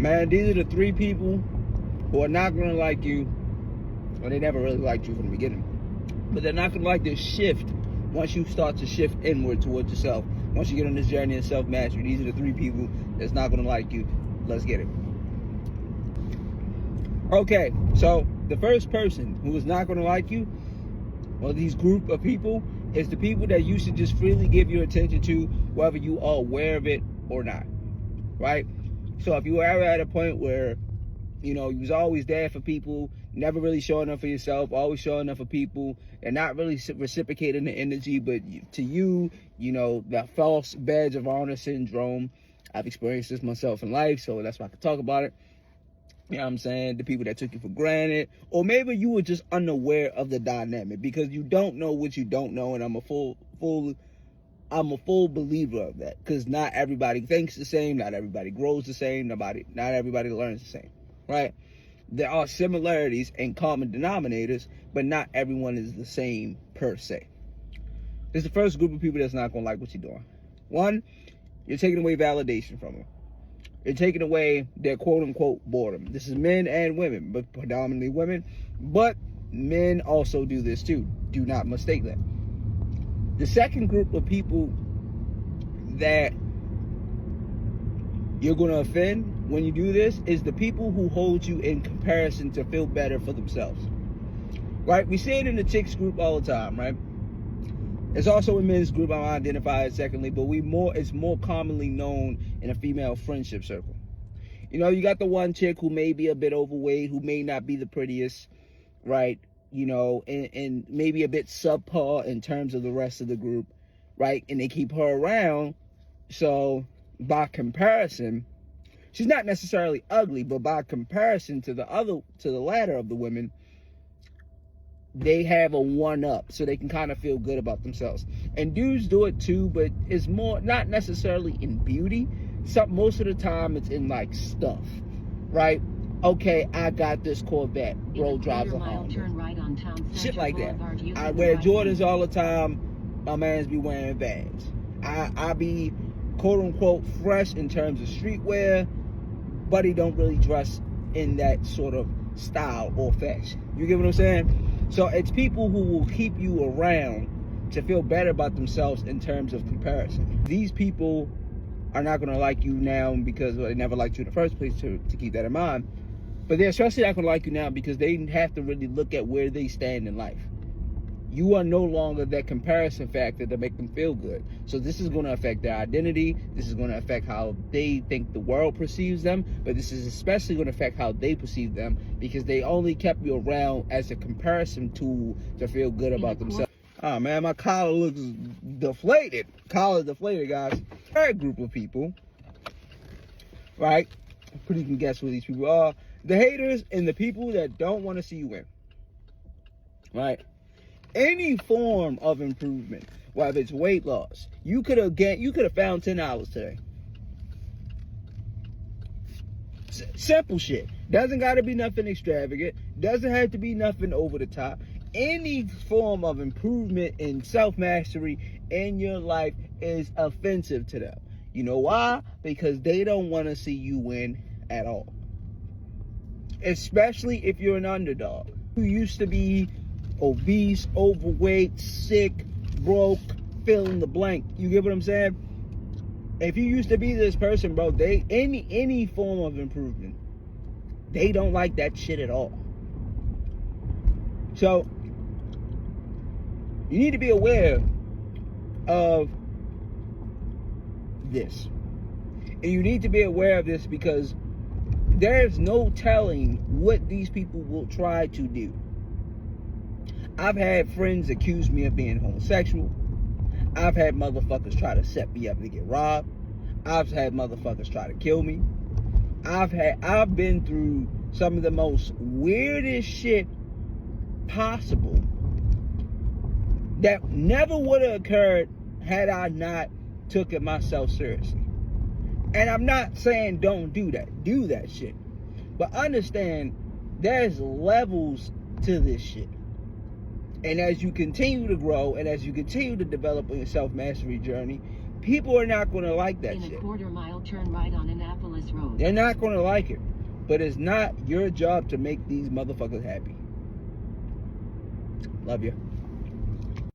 Man, these are the three people who are not going to like you, or they never really liked you from the beginning. But they're not going to like this shift once you start to shift inward towards yourself. Once you get on this journey of self-mastery, these are the three people that's not going to like you. Let's get it. Okay, so the first person who is not going to like you, or these group of people, is the people that you should just freely give your attention to, whether you are aware of it or not, right? So if you were ever at a point where, you know, you was always there for people, never really showing up for yourself, always showing up for people, and not really reciprocating the energy, but to you, you know, the false badge of honor syndrome. I've experienced this myself in life, so that's why I can talk about it. You know what I'm saying? The people that took you for granted. Or maybe you were just unaware of the dynamic because you don't know what you don't know, and I'm a full believer of that. Because not everybody thinks the same, not everybody grows the same, not everybody learns the same. Right? There are similarities and common denominators, but not everyone is the same per se. This is the first group of people that's not gonna like what you're doing. One, you're taking away validation from them. You're taking away their quote-unquote boredom. This is men and women, but predominantly women. But men also do this too. Do not mistake that. The second group of people that you're going to offend when you do this is the people who hold you in comparison to feel better for themselves. Right? We see it in the chicks group all the time, right? It's also a men's group. I'm identified secondly, but it's more commonly known in a female friendship circle. You know, you got the one chick who may be a bit overweight, who may not be the prettiest, right? You know, and maybe a bit subpar in terms of the rest of the group, right? And they keep her around. So by comparison, she's not necessarily ugly, but by comparison to the latter of the women, they have a one-up, so they can kind of feel good about themselves. And dudes do it too, but it's more not necessarily in beauty. Most of the time, it's in like stuff, right? Okay, I got this Corvette. Bro drives a Honda. Right on shit like that. I wear Jordans all the time. My mans be wearing Vans. I be quote-unquote fresh in terms of streetwear, but he don't really dress in that sort of style or fashion. You get what I'm saying? So it's people who will keep you around to feel better about themselves in terms of comparison. These people are not going to like you now because they never liked you in the first place, to keep that in mind. But they're especially not going to like you now because they have to really look at where they stand in life. You are no longer that comparison factor to make them feel good. So this is going to affect their identity. This is going to affect how they think the world perceives them. But this is especially going to affect how they perceive them because they only kept you around as a comparison tool to feel good about themselves. Oh man, my collar looks deflated. Collar deflated, guys. Third group of people, right? I'm pretty can guess who these people are. The haters and the people that don't want to see you win. Right? Any form of improvement, whether it's weight loss, you could have found 10 hours today. Simple shit. Doesn't got to be nothing extravagant. Doesn't have to be nothing over the top. Any form of improvement in self-mastery in your life is offensive to them. You know why? Because they don't want to see you win at all. Especially if you're an underdog who used to be obese, overweight, sick, broke, fill in the blank. You get what I'm saying? If you used to be this person, bro, any form of improvement, they don't like that shit at all. So you need to be aware of this. And you need to be aware of this because there's no telling what these people will try to do. I've had friends accuse me of being homosexual. I've had motherfuckers try to set me up to get robbed. I've had motherfuckers try to kill me. I've been through some of the most weirdest shit possible that never would have occurred had I not took it myself seriously. And I'm not saying don't do that. Do that shit. But understand there's levels to this shit. And as you continue to grow and as you continue to develop on your self-mastery journey, People are not going to like that In shit. a quarter-mile, turn right on Annapolis Road. They're not going to like it. But it's not your job to make these motherfuckers happy. Love you.